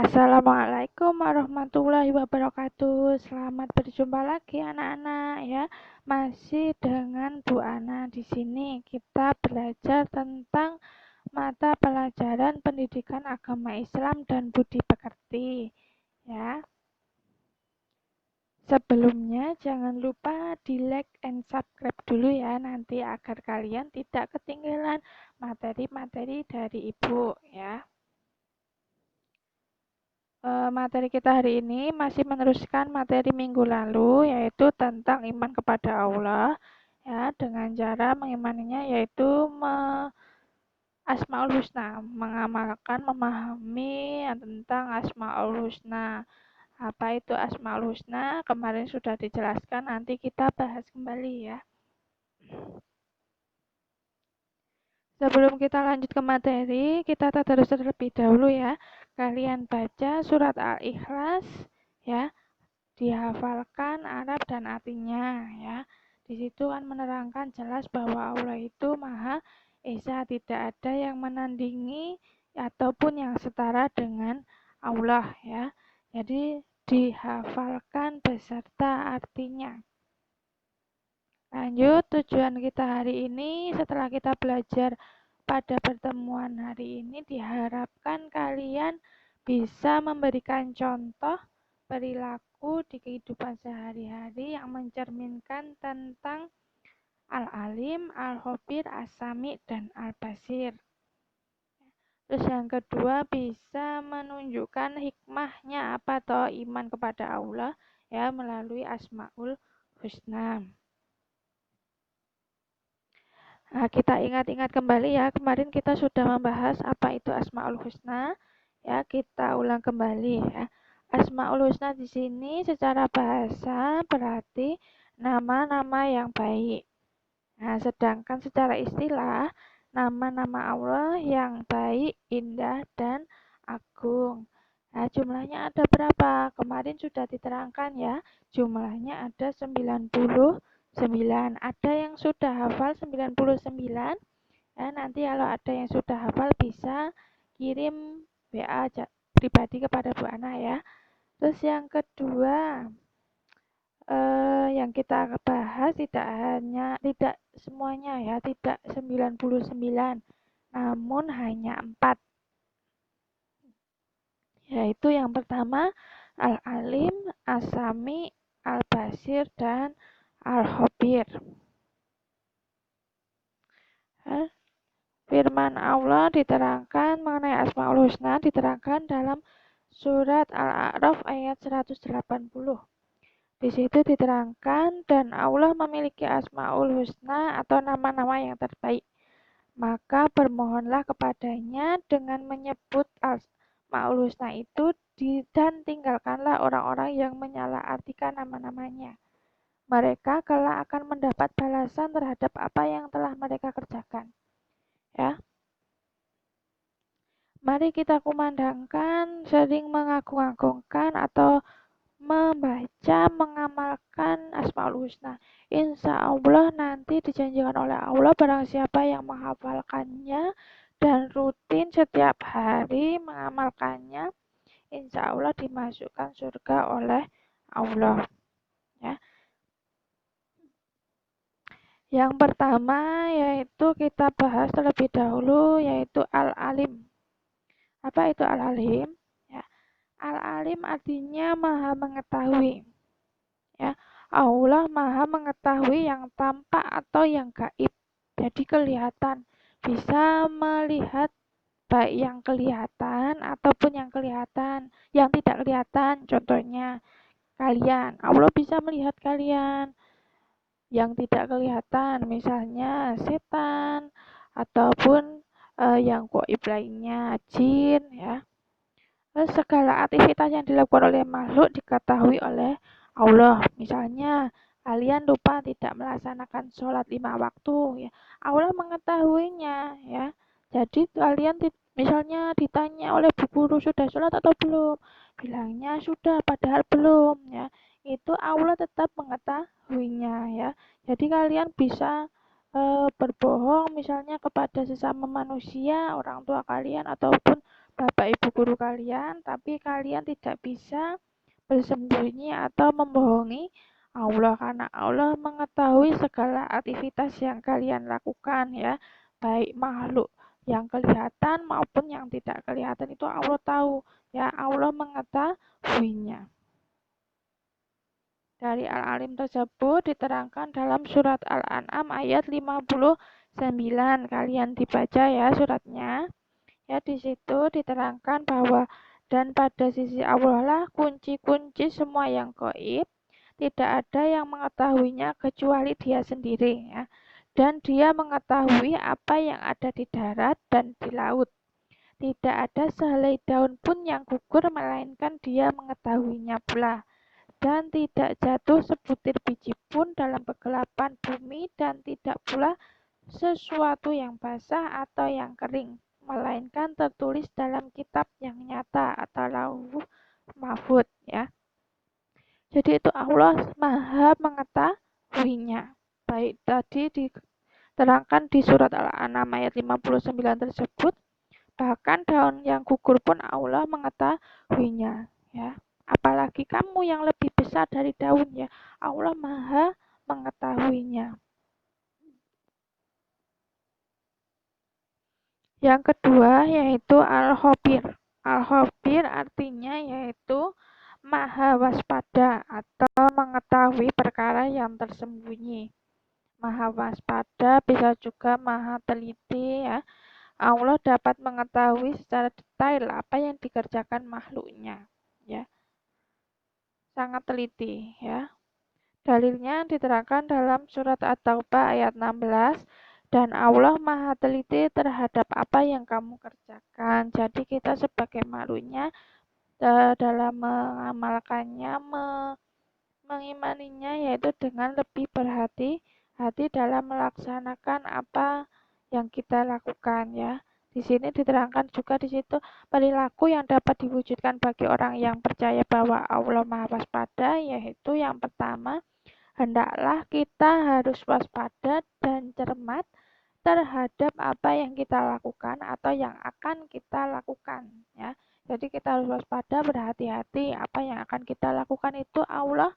Assalamualaikum warahmatullahi wabarakatuh. Selamat berjumpa lagi anak-anak ya. Masih dengan Bu Ana di sini. Kita belajar tentang mata pelajaran pendidikan agama Islam dan budi pekerti ya. Sebelumnya jangan lupa di like and subscribe dulu ya, nanti agar kalian tidak ketinggalan materi-materi dari Ibu ya. Materi kita hari ini masih meneruskan materi minggu lalu, yaitu tentang iman kepada Allah ya, dengan cara mengimaninya yaitu Asmaul Husna, mengamalkan, memahami tentang Asmaul Husna. Apa itu Asmaul Husna? Kemarin sudah dijelaskan, nanti kita bahas kembali ya. Sebelum kita lanjut ke materi, kita tadarus terlebih dahulu ya. Kalian baca surat Al-Ikhlas ya, dihafalkan Arab dan artinya ya. Di situ kan menerangkan jelas bahwa Allah itu Maha Esa, tidak ada yang menandingi ataupun yang setara dengan Allah ya. Jadi dihafalkan beserta artinya. Lanjut, tujuan kita hari ini setelah kita belajar pada pertemuan hari ini diharapkan kalian bisa memberikan contoh perilaku di kehidupan sehari-hari yang mencerminkan tentang Al-Alim, Al-Khabir, As-Sami, dan Al-Basir. Terus yang kedua, bisa menunjukkan hikmahnya apa toh iman kepada Allah ya melalui Asmaul Husna. Nah, kita ingat-ingat kembali ya, kemarin kita sudah membahas apa itu Asmaul Husna. Ya, kita ulang kembali ya. Asmaul Husna di sini secara bahasa berarti nama-nama yang baik. Nah, sedangkan secara istilah nama-nama Allah yang baik, indah, dan agung. Nah, jumlahnya ada berapa? Kemarin sudah diterangkan ya. Jumlahnya ada 99. Ada yang sudah hafal 99? Ya, nanti kalau ada yang sudah hafal bisa kirim WA pribadi kepada Bu Ana ya. Terus yang kedua, yang kita bahas tidak semuanya ya, tidak 99, namun hanya 4. Yaitu yang pertama Al-Alim, As-Sami, Al-Basir, dan Al-Khabir. Firman Allah diterangkan mengenai Asmaul Husna diterangkan dalam surat Al-A'raf ayat 180. Di situ diterangkan, dan Allah memiliki Asmaul Husna atau nama-nama yang terbaik. Maka bermohonlah kepadanya dengan menyebut Asmaul Husna itu dan tinggalkanlah orang-orang yang menyalahartikan nama-namanya. Mereka kelak akan mendapat balasan terhadap apa yang telah mereka kerjakan. Ya. Mari kita kumandangkan, sering mengagung-agungkan atau membaca, mengamalkan Asmaul Husna. Insya Allah nanti dijanjikan oleh Allah barang siapa yang menghafalkannya dan rutin setiap hari mengamalkannya, insya Allah dimasukkan surga oleh Allah. Ya. Yang pertama yaitu kita bahas terlebih dahulu yaitu Al-Alim. Apa itu Al-Alim? Ya. Al-Alim artinya maha mengetahui. Ya. Allah maha mengetahui yang tampak atau yang gaib. Jadi kelihatan, bisa melihat baik yang kelihatan ataupun yang kelihatan, yang tidak kelihatan. Contohnya kalian, Allah bisa melihat kalian yang tidak kelihatan, misalnya setan ataupun yang gaib lainnya, jin ya. Segala aktivitas yang dilakukan oleh makhluk diketahui oleh Allah. Misalnya kalian lupa tidak melaksanakan sholat 5 waktu ya, Allah mengetahuinya ya. Jadi kalian misalnya ditanya oleh bu guru sudah sholat atau belum, bilangnya sudah padahal belum ya, itu Allah tetap mengetahuinya ya. Jadi kalian bisa berbohong misalnya kepada sesama manusia, orang tua kalian ataupun Bapak Ibu guru kalian, tapi kalian tidak bisa bersembunyi atau membohongi Allah karena Allah mengetahui segala aktivitas yang kalian lakukan ya, baik makhluk yang kelihatan maupun yang tidak kelihatan itu Allah tahu ya, Allah mengetahuinya. Dari Al-Alim tersebut diterangkan dalam surat Al-An'am ayat 59. Kalian dibaca ya suratnya. Ya, di situ diterangkan bahwa dan pada sisi Allah lah kunci-kunci semua yang gaib, tidak ada yang mengetahuinya kecuali Dia sendiri ya. Dan Dia mengetahui apa yang ada di darat dan di laut. Tidak ada sehelai daun pun yang gugur melainkan Dia mengetahuinya pula. Dan tidak jatuh sebutir biji pun dalam kegelapan bumi dan tidak pula sesuatu yang basah atau yang kering, melainkan tertulis dalam kitab yang nyata atau lauh mahfud ya. Jadi itu Allah Maha mengetahuinya. Baik tadi diterangkan di surat Al-An'am ayat 59 tersebut, bahkan daun yang gugur pun Allah mengetahuinya ya. Apalagi kamu yang lebih besar dari daun ya, Allah Maha mengetahuinya. Yang kedua yaitu Al-Khabir. Al-Khabir artinya yaitu maha waspada atau mengetahui perkara yang tersembunyi. Maha waspada bisa juga maha teliti ya. Allah dapat mengetahui secara detail apa yang dikerjakan makhluknya ya. Sangat teliti ya. Dalilnya diterangkan dalam surat At-Taubah ayat 16, dan Allah Maha teliti terhadap apa yang kamu kerjakan. Jadi kita sebagai makhluknya dalam mengamalkannya, mengimaninya yaitu dengan lebih berhati-hati dalam melaksanakan apa yang kita lakukan ya. Di sini diterangkan juga di situ perilaku yang dapat diwujudkan bagi orang yang percaya bahwa Allah Maha Waspada, yaitu yang pertama, hendaklah kita harus waspada dan cermat terhadap apa yang kita lakukan atau yang akan kita lakukan ya. Jadi kita harus waspada, berhati-hati apa yang akan kita lakukan itu Allah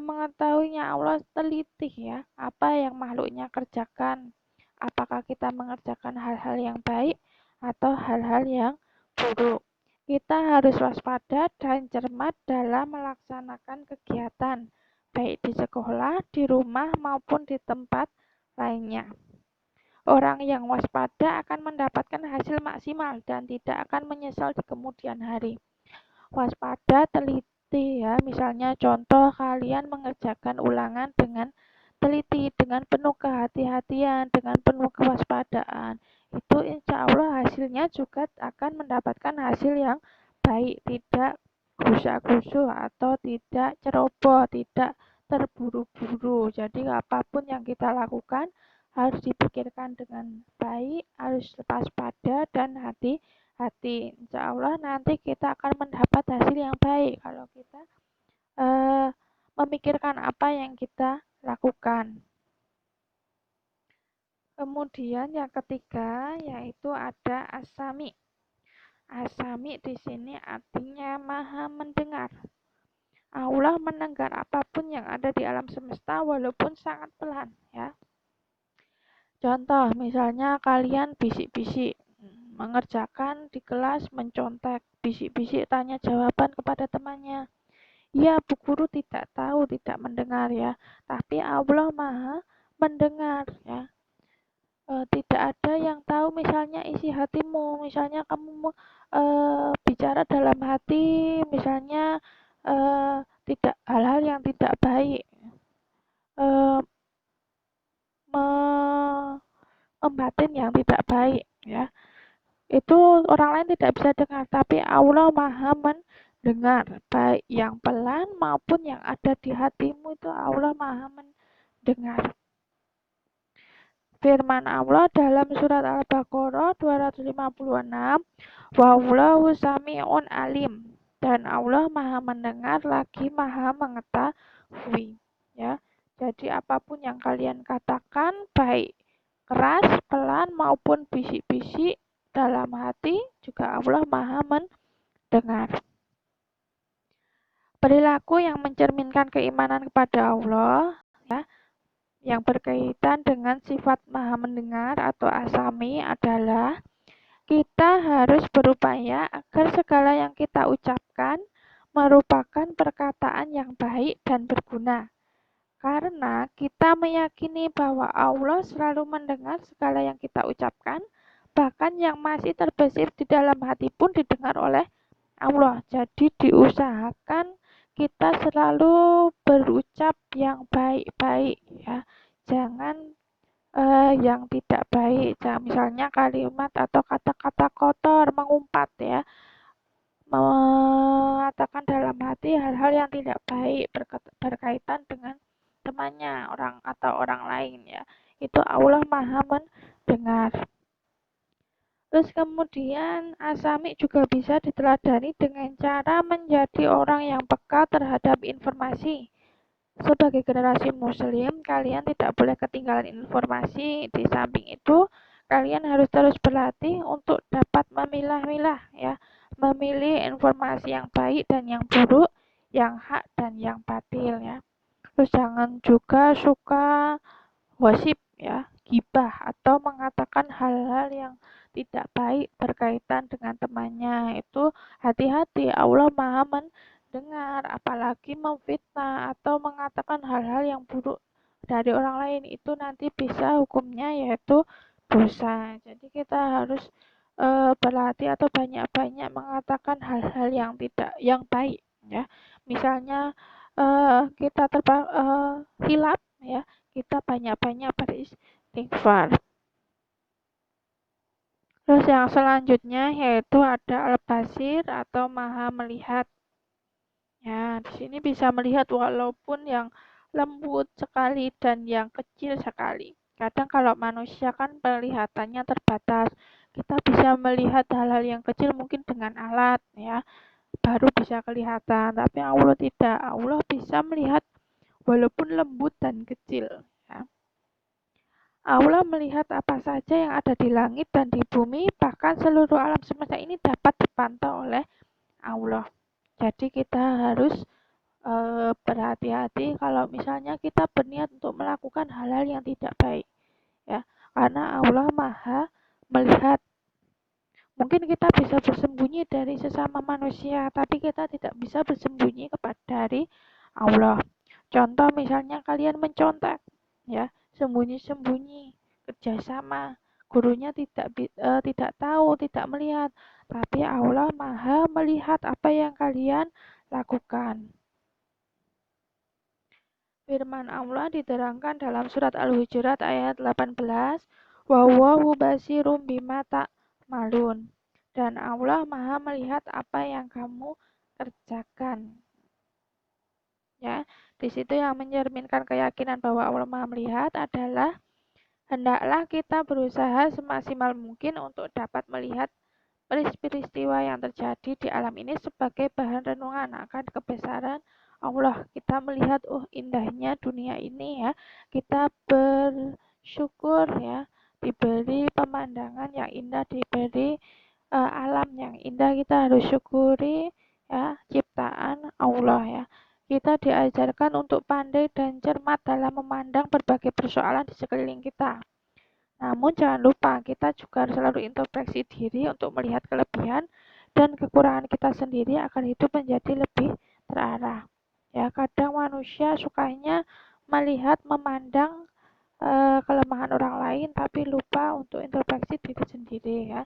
mengetahuinya, Allah teliti ya apa yang makhluknya kerjakan. Apakah kita mengerjakan hal-hal yang baik atau hal-hal yang buruk. Kita harus waspada dan cermat dalam melaksanakan kegiatan, baik di sekolah, di rumah, maupun di tempat lainnya. Orang yang waspada akan mendapatkan hasil maksimal dan tidak akan menyesal di kemudian hari. Waspada, teliti ya, misalnya contoh kalian mengerjakan ulangan dengan teliti, dengan penuh kehati-hatian, dengan penuh kewaspadaan. Itu insya Allah hasilnya juga akan mendapatkan hasil yang baik, tidak gusak-gusuh atau tidak ceroboh, tidak terburu-buru. Jadi apapun yang kita lakukan harus dipikirkan dengan baik, harus waspada dan hati-hati. Insya Allah nanti kita akan mendapat hasil yang baik kalau kita memikirkan apa yang kita lakukan. Kemudian yang ketiga yaitu ada As-Sami. As-Sami di sini artinya Maha mendengar. Allah mendengar apapun yang ada di alam semesta walaupun sangat pelan ya. Contoh misalnya kalian bisik-bisik mengerjakan di kelas, mencontek, bisik-bisik tanya jawaban kepada temannya. Ya, Bu Guru tidak tahu, tidak mendengar ya, tapi Allah Maha mendengar ya. Tidak ada yang tahu misalnya isi hatimu, misalnya kamu bicara dalam hati, misalnya tidak hal-hal yang tidak baik, eh, membatin yang tidak baik ya. Itu orang lain tidak bisa dengar, tapi Allah Maha mendengar, baik yang pelan maupun yang ada di hatimu itu Allah Maha mendengar. Firman Allah dalam surat Al-Baqarah 256, Wallahu sami'un alim, dan Allah Maha mendengar lagi Maha mengetahui ya. Jadi apapun yang kalian katakan, baik keras, pelan maupun bisik-bisik, dalam hati, juga Allah Maha mendengar. Perilaku yang mencerminkan keimanan kepada Allah, ya, yang berkaitan dengan sifat Maha mendengar atau As-Sami adalah kita harus berupaya agar segala yang kita ucapkan merupakan perkataan yang baik dan berguna. Karena kita meyakini bahwa Allah selalu mendengar segala yang kita ucapkan, bahkan yang masih terbesit di dalam hati pun didengar oleh Allah. Jadi diusahakan kita selalu berucap yang baik-baik, ya. Jangan yang tidak baik. Misalnya kalimat atau kata-kata kotor, mengumpat, ya. Mengatakan dalam hati hal-hal yang tidak baik berkaitan dengan temannya, orang atau orang lain, ya. Itu Allah Maha mendengar. Terus kemudian As-Sami juga bisa diteladani dengan cara menjadi orang yang peka terhadap informasi. Sebagai generasi muslim, kalian tidak boleh ketinggalan informasi. Di samping itu, kalian harus terus berlatih untuk dapat memilah-milah, ya, memilih informasi yang baik dan yang buruk, yang hak dan yang batil, ya. Terus jangan juga suka gosip, ya, gibah atau mengatakan hal-hal yang tidak baik berkaitan dengan temannya. Itu hati-hati, Allah Maha mendengar, apalagi memfitnah atau mengatakan hal-hal yang buruk dari orang lain, itu nanti bisa hukumnya yaitu dosa. Jadi kita harus berlatih atau banyak-banyak mengatakan hal-hal yang baik, ya. Misalnya kita hilaf, ya, kita banyak-banyak beristighfar. Terus yang selanjutnya yaitu ada al-basir atau maha melihat. Ya, di sini bisa melihat walaupun yang lembut sekali dan yang kecil sekali. Kadang kalau manusia kan penglihatannya terbatas. Kita bisa melihat hal-hal yang kecil mungkin dengan alat, ya, baru bisa kelihatan. Tapi Allah tidak. Allah bisa melihat walaupun lembut dan kecil, ya. Allah melihat apa saja yang ada di langit dan di bumi, bahkan seluruh alam semesta ini dapat dipantau oleh Allah. Jadi kita harus berhati-hati kalau misalnya kita berniat untuk melakukan hal-hal yang tidak baik, ya, karena Allah Maha melihat. Mungkin kita bisa bersembunyi dari sesama manusia, tapi kita tidak bisa bersembunyi dari Allah. Contoh misalnya kalian mencontek, ya, sembunyi-sembunyi, kerjasama, gurunya tidak tahu, tidak melihat, tapi Allah Maha melihat apa yang kalian lakukan. Firman Allah diterangkan dalam surat Al-Hujurat ayat 18, "Wallahu basirum bima ta'malun." Dan Allah Maha melihat apa yang kamu kerjakan. Ya, di situ yang mencerminkan keyakinan bahwa Allah Maha melihat adalah hendaklah kita berusaha semaksimal mungkin untuk dapat melihat peristiwa yang terjadi di alam ini sebagai bahan renungan akan kebesaran Allah. Kita melihat, oh indahnya dunia ini, ya. Kita bersyukur, ya, diberi pemandangan yang indah, diberi alam yang indah. Kita harus syukuri, ya, ciptaan Allah, ya. Kita diajarkan untuk pandai dan cermat dalam memandang berbagai persoalan di sekeliling kita. Namun jangan lupa kita juga harus selalu introspeksi diri untuk melihat kelebihan dan kekurangan kita sendiri agar hidup menjadi lebih terarah. Ya, kadang manusia sukanya melihat, memandang kelemahan orang lain tapi lupa untuk introspeksi diri sendiri, ya.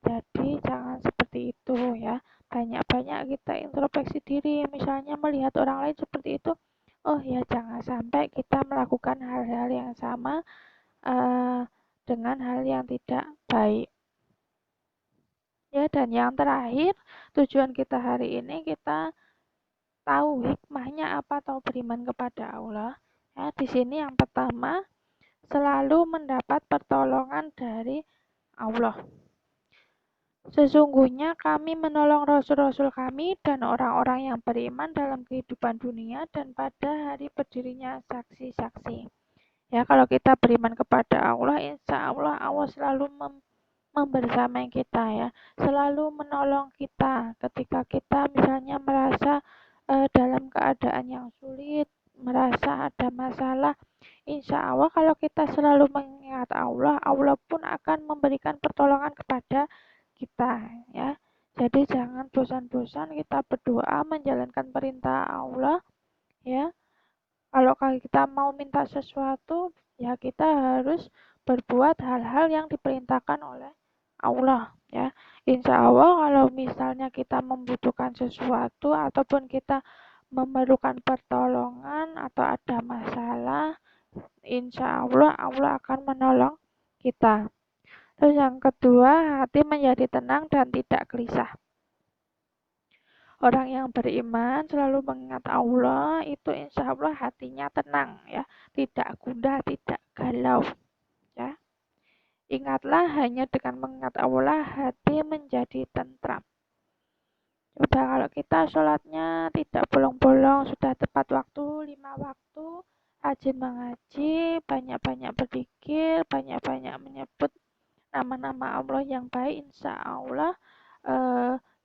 Jadi jangan seperti itu, ya. Banyak-banyak kita introspeksi diri, misalnya melihat orang lain seperti itu. Oh ya, jangan sampai kita melakukan hal-hal yang sama dengan hal yang tidak baik. Ya, dan yang terakhir, tujuan kita hari ini kita tahu hikmahnya apa atau beriman kepada Allah. Ya, di sini yang pertama, selalu mendapat pertolongan dari Allah. Sesungguhnya kami menolong rasul-rasul kami dan orang-orang yang beriman dalam kehidupan dunia dan pada hari berdirinya saksi-saksi. Ya, kalau kita beriman kepada Allah, insya Allah Allah selalu membersamai kita ya, selalu menolong kita ketika kita misalnya merasa dalam keadaan yang sulit, merasa ada masalah. Insya Allah kalau kita selalu mengingat Allah, Allah pun akan memberikan pertolongan kepada kita ya. Jadi jangan bosan-bosan kita berdoa menjalankan perintah Allah ya. Kalau kita mau minta sesuatu, ya kita harus berbuat hal-hal yang diperintahkan oleh Allah ya. Insya Allah kalau misalnya kita membutuhkan sesuatu ataupun kita memerlukan pertolongan atau ada masalah, insya Allah Allah akan menolong kita. Terus yang kedua, hati menjadi tenang dan tidak gelisah. Orang yang beriman selalu mengingat Allah, itu insya Allah hatinya tenang ya, tidak gundah, tidak galau ya. Ingatlah hanya dengan mengingat Allah hati menjadi tentram. Coba kalau kita sholatnya tidak bolong-bolong, sudah tepat waktu, 5 waktu, rajin mengaji, banyak-banyak berzikir, banyak-banyak menyebut nama-nama Allah yang baik, insya Allah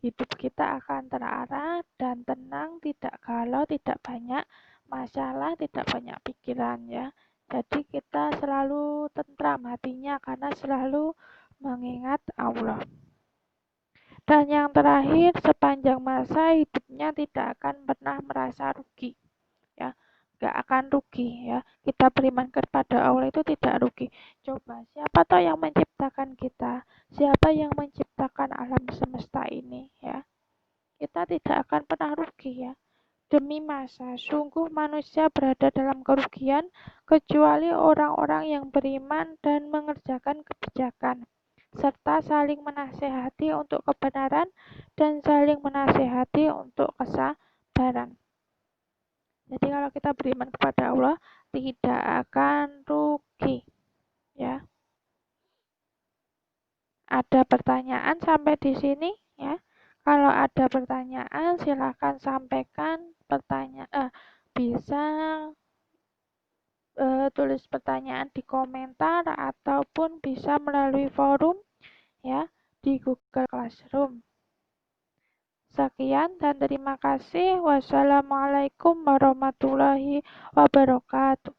hidup kita akan terarah dan tenang, tidak galau, tidak banyak masalah, tidak banyak pikiran ya. Jadi kita selalu tentram hatinya karena selalu mengingat Allah. Dan yang terakhir, sepanjang masa hidupnya tidak akan pernah merasa rugi ya. Gak akan rugi ya. Kita beriman kepada Allah itu tidak rugi. Coba siapa tahu yang menciptakan kita, siapa yang menciptakan alam semesta ini ya. Kita tidak akan pernah rugi ya. Demi masa, sungguh manusia berada dalam kerugian kecuali orang-orang yang beriman dan mengerjakan kebijakan, serta saling menasehati untuk kebenaran dan saling menasehati untuk kesabaran. Jadi kalau kita beriman kepada Allah tidak akan rugi ya. Ada pertanyaan sampai di sini ya? Kalau ada pertanyaan silakan sampaikan bisa tulis pertanyaan di komentar ataupun bisa melalui forum ya di Google Classroom. Sekian dan terima kasih. Wassalamualaikum warahmatullahi wabarakatuh.